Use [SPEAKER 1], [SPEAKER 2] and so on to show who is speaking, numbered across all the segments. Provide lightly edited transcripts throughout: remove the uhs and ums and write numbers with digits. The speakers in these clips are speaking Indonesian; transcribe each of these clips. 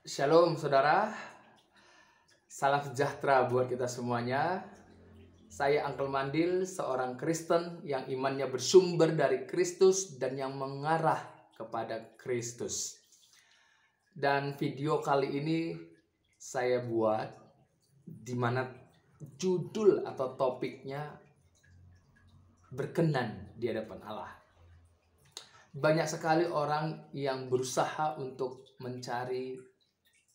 [SPEAKER 1] Shalom saudara, salam sejahtera buat kita semuanya. Saya Uncle Mandil, seorang Kristen yang imannya bersumber dari Kristus dan yang mengarah kepada Kristus. Dan video kali ini saya buat di mana judul atau topiknya berkenan di hadapan Allah. Banyak sekali orang yang berusaha untuk mencari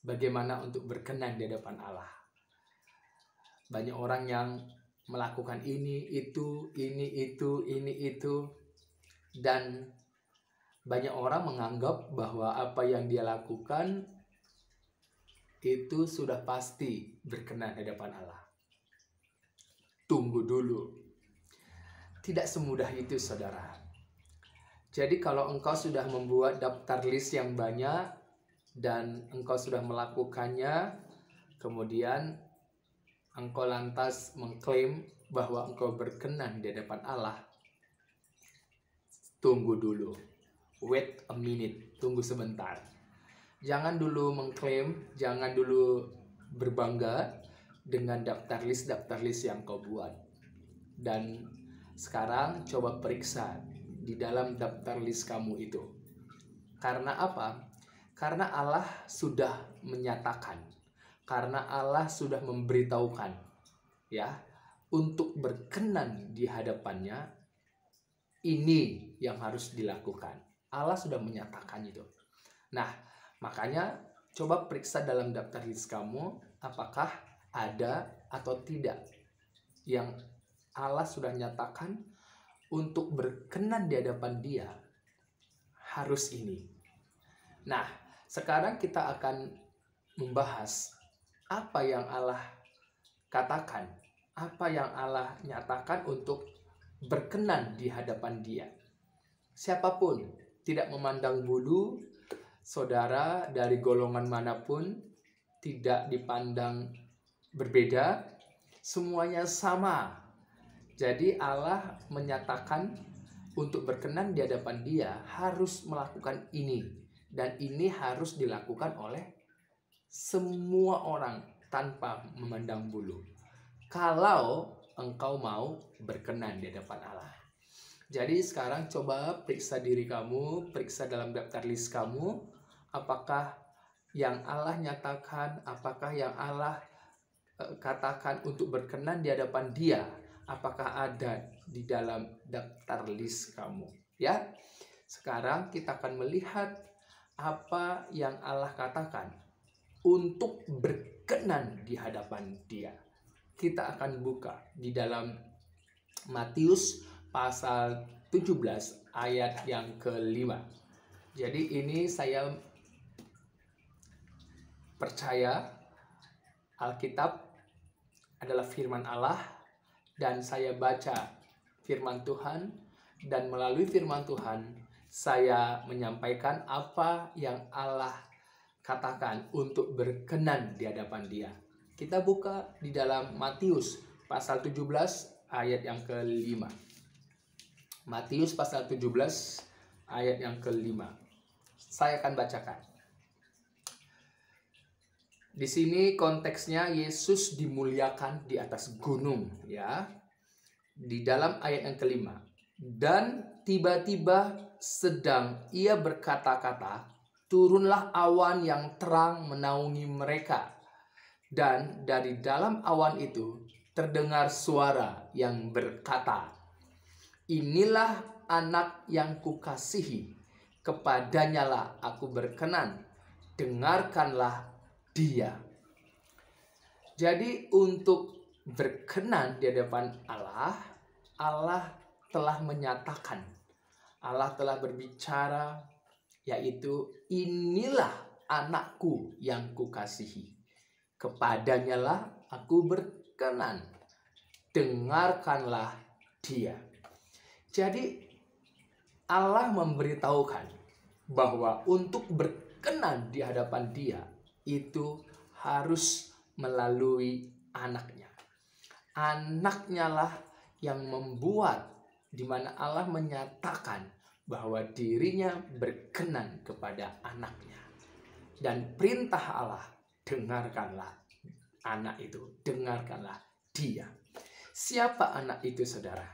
[SPEAKER 1] bagaimana untuk berkenan di hadapan Allah. Banyak orang yang melakukan ini, itu, dan banyak orang menganggap bahwa apa yang dia lakukan itu sudah pasti berkenan di hadapan Allah. Tunggu dulu. Tidak semudah itu, saudara. Jadi kalau engkau sudah membuat daftar list yang banyak dan engkau sudah melakukannya, kemudian engkau lantas mengklaim bahwa engkau berkenan di hadapan Allah, tunggu dulu. Wait a minute, tunggu sebentar. Jangan dulu mengklaim, jangan dulu berbangga dengan daftar list yang kau buat. Dan sekarang coba periksa di dalam daftar list kamu itu. Karena apa? Karena Allah sudah menyatakan, karena Allah sudah memberitahukan, ya, untuk berkenan di hadapannya, ini yang harus dilakukan. Allah sudah menyatakan itu. Nah, makanya coba periksa dalam daftar list kamu, apakah ada atau tidak yang Allah sudah nyatakan untuk berkenan di hadapan Dia, harus ini. Nah, sekarang kita akan membahas apa yang Allah katakan, apa yang Allah nyatakan untuk berkenan di hadapan Dia. Siapapun, tidak memandang bulu, saudara dari golongan manapun, tidak dipandang berbeda, semuanya sama. Jadi Allah menyatakan untuk berkenan di hadapan Dia harus melakukan ini. Dan ini harus dilakukan oleh semua orang tanpa memandang bulu. Kalau engkau mau berkenan di hadapan Allah. Jadi sekarang coba periksa diri kamu, periksa dalam daftar list kamu, apakah yang Allah nyatakan, apakah yang Allah katakan untuk berkenan di hadapan Dia, apakah ada di dalam daftar list kamu, ya. Sekarang kita akan melihat apa yang Allah katakan untuk berkenan di hadapan Dia. Kita akan buka di dalam Matius pasal 17 ayat yang ke-5. Jadi ini saya percaya Alkitab adalah firman Allah, dan saya baca firman Tuhan, dan melalui firman Tuhan saya menyampaikan apa yang Allah katakan untuk berkenan di hadapan Dia. Kita buka di dalam Matius pasal 17 ayat yang ke-5. Matius pasal 17 ayat yang ke-5. Saya akan bacakan. Di sini konteksnya Yesus dimuliakan di atas gunung, ya. Di dalam ayat yang ke-5. Dan tiba-tiba sedang ia berkata-kata, turunlah awan yang terang menaungi mereka. Dan dari dalam awan itu terdengar suara yang berkata, inilah anak yang kukasihi, kepadanyalah aku berkenan, dengarkanlah Dia. Jadi untuk berkenan di hadapan Allah, Allah telah menyatakan, Allah telah berbicara, yaitu inilah anakku yang kukasihi, kepadanyalah aku berkenan, dengarkanlah Dia. Jadi Allah memberitahukan bahwa untuk berkenan di hadapan Dia itu harus melalui anaknya. Anaknya lah yang membuat, di mana Allah menyatakan bahwa dirinya berkenan kepada anaknya. dan perintah Allah, dengarkanlah anak itu, dengarkanlah dia. Siapa anak itu, saudara?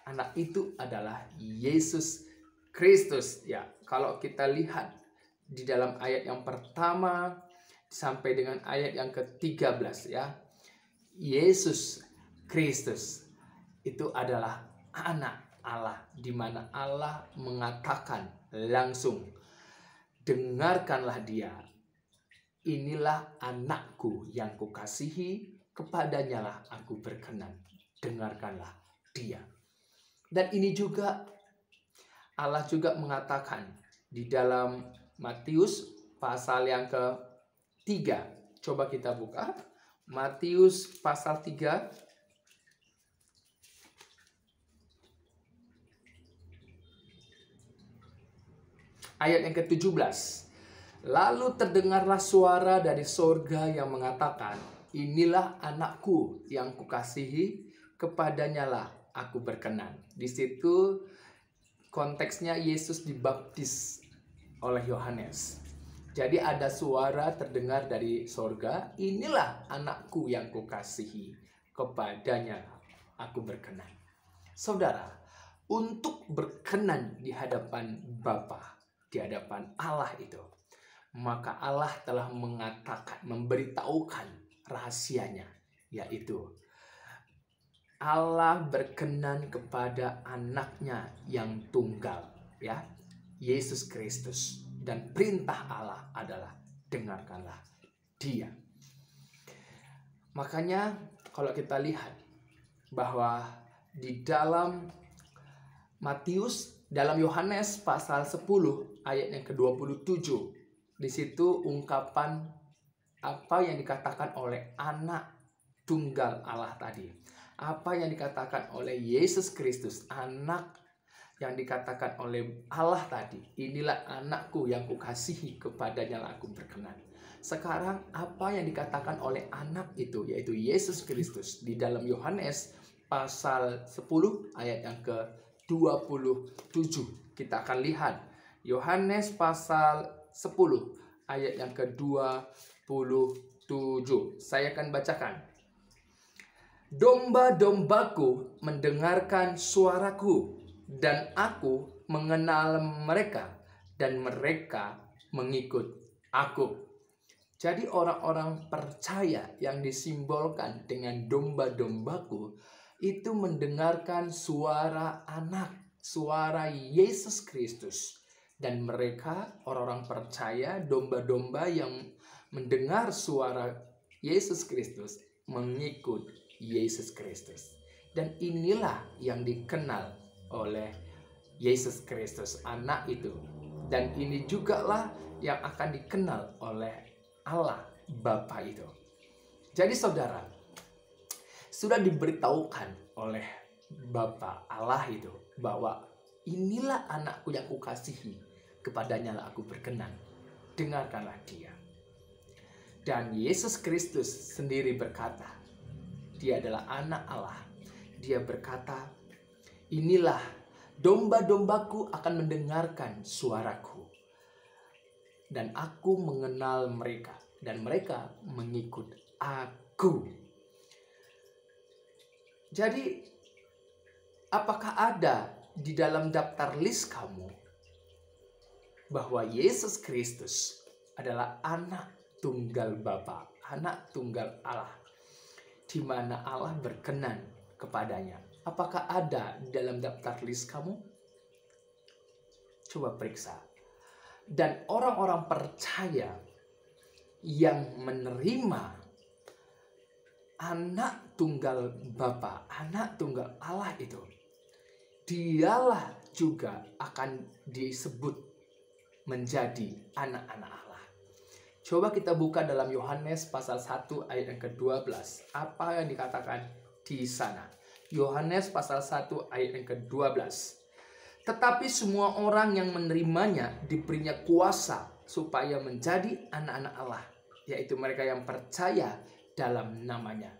[SPEAKER 1] Anak itu adalah Yesus Kristus. Ya, kalau kita lihat di dalam ayat yang pertama sampai dengan ayat yang ke-13 ya. Yesus Kristus itu adalah anak Allah, di mana Allah mengatakan langsung, dengarkanlah dia. Inilah anakku yang kukasihi, kepadanya lah aku berkenan. Dengarkanlah dia. Dan ini juga Allah juga mengatakan di dalam Matius pasal yang ke-3. Coba kita buka Matius pasal 3 ayat yang ke-17. Lalu terdengarlah suara dari sorga yang mengatakan, inilah anakku yang kukasihi, kepadanya lah aku berkenan. Di situ konteksnya Yesus dibaptis oleh Yohanes. Jadi ada suara terdengar dari sorga, inilah anakku yang kukasihi, kepadanya aku berkenan. Saudara, untuk berkenan di hadapan Bapa, di hadapan Allah itu, maka Allah telah mengatakan, memberitahukan rahasianya, yaitu Allah berkenan kepada anaknya yang tunggal, ya, Yesus Kristus. Dan perintah Allah adalah dengarkanlah dia. Makanya kalau kita lihat bahwa di dalam Matius, dalam Yohanes pasal 10 ayat yang ke-27, di situ ungkapan apa yang dikatakan oleh anak tunggal Allah tadi. Apa yang dikatakan oleh Yesus Kristus, anak yang dikatakan oleh Allah tadi, inilah anakku yang kukasihi, kepadanya lah aku berkenan. Sekarang apa yang dikatakan oleh anak itu, yaitu Yesus Kristus, di dalam Yohanes pasal 10 ayat yang ke-27. Kita akan lihat Yohanes pasal 10 ayat yang ke-27. Saya akan bacakan. Domba-dombaku mendengarkan suaraku, dan aku mengenal mereka, dan mereka mengikut aku. Jadi orang-orang percaya yang disimbolkan dengan domba-dombaku itu mendengarkan suara anak, suara Yesus Kristus. Dan mereka, orang-orang percaya, domba-domba yang mendengar suara Yesus Kristus, mengikut Yesus Kristus. Dan inilah yang dikenal oleh Yesus Kristus, anak itu. Dan ini jugalah yang akan dikenal oleh Allah Bapa itu. Jadi saudara, sudah diberitahukan oleh Bapa Allah itu bahwa inilah anakku yang kukasihi, kepadanya lah aku berkenan, dengarkanlah dia. Dan Yesus Kristus sendiri berkata, dia adalah anak Allah. Dia berkata, inilah domba-dombaku akan mendengarkan suaraku, dan aku mengenal mereka, dan mereka mengikut aku. Jadi, apakah ada di dalam daftar list kamu bahwa Yesus Kristus adalah anak tunggal Bapa, anak tunggal Allah, di mana Allah berkenan kepadanya? Apakah ada di dalam daftar list kamu? Coba periksa. Dan orang-orang percaya yang menerima anak tunggal Bapa, anak tunggal Allah itu, dialah juga akan disebut menjadi anak-anak Allah. Coba kita buka dalam Yohanes pasal 1 ayat yang ke-12. Apa yang dikatakan di sana? Yohanes pasal 1 ayat yang ke-12. Tetapi semua orang yang menerimanya diberinya kuasa supaya menjadi anak-anak Allah, yaitu mereka yang percaya dalam namanya.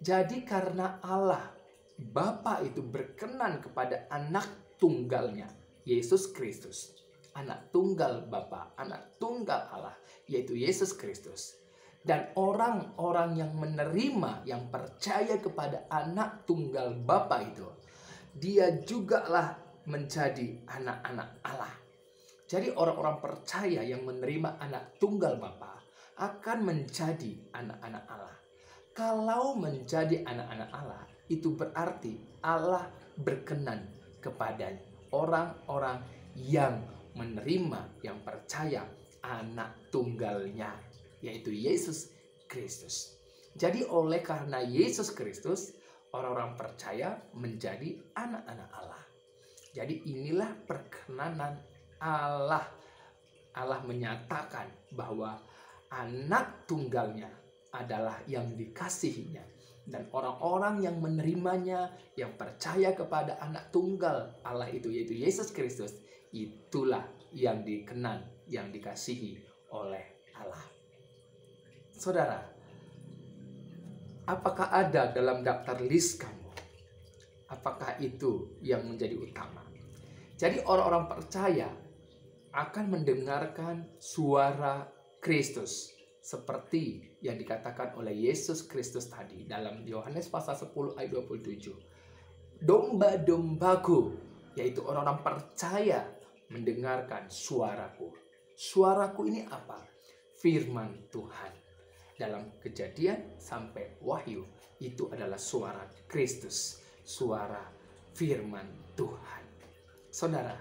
[SPEAKER 1] Jadi karena Allah Bapa itu berkenan kepada anak tunggalnya, Yesus Kristus, anak tunggal Bapa, anak tunggal Allah, yaitu Yesus Kristus. Dan orang-orang yang menerima, yang percaya kepada anak tunggal Bapa itu, dia jugalah menjadi anak-anak Allah. Jadi orang-orang percaya yang menerima anak tunggal Bapa akan menjadi anak-anak Allah. Kalau menjadi anak-anak Allah, itu berarti Allah berkenan kepada orang-orang yang menerima, yang percaya anak tunggalnya, yaitu Yesus Kristus. Jadi oleh karena Yesus Kristus, orang-orang percaya menjadi anak-anak Allah. Jadi inilah perkenanan Allah. Allah menyatakan bahwa anak tunggalnya adalah yang dikasihinya. Dan orang-orang yang menerimanya, yang percaya kepada anak tunggal Allah itu, yaitu Yesus Kristus, itulah yang dikenan, yang dikasihi oleh Allah. Saudara, apakah ada dalam daftar list kamu? Apakah itu yang menjadi utama? Jadi orang-orang percaya akan mendengarkan suara Kristus, seperti yang dikatakan oleh Yesus Kristus tadi dalam Yohanes pasal 10 ayat 27. Domba-dombaku, yaitu orang-orang percaya, mendengarkan suaraku. Suaraku ini apa? Firman Tuhan. Dalam Kejadian sampai Wahyu, itu adalah suara Kristus, suara firman Tuhan. Saudara,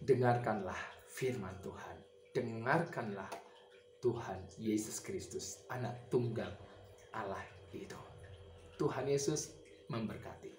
[SPEAKER 1] dengarkanlah firman Tuhan. Dengarkanlah Tuhan Yesus Kristus, anak tunggal Allah itu. Tuhan Yesus memberkati.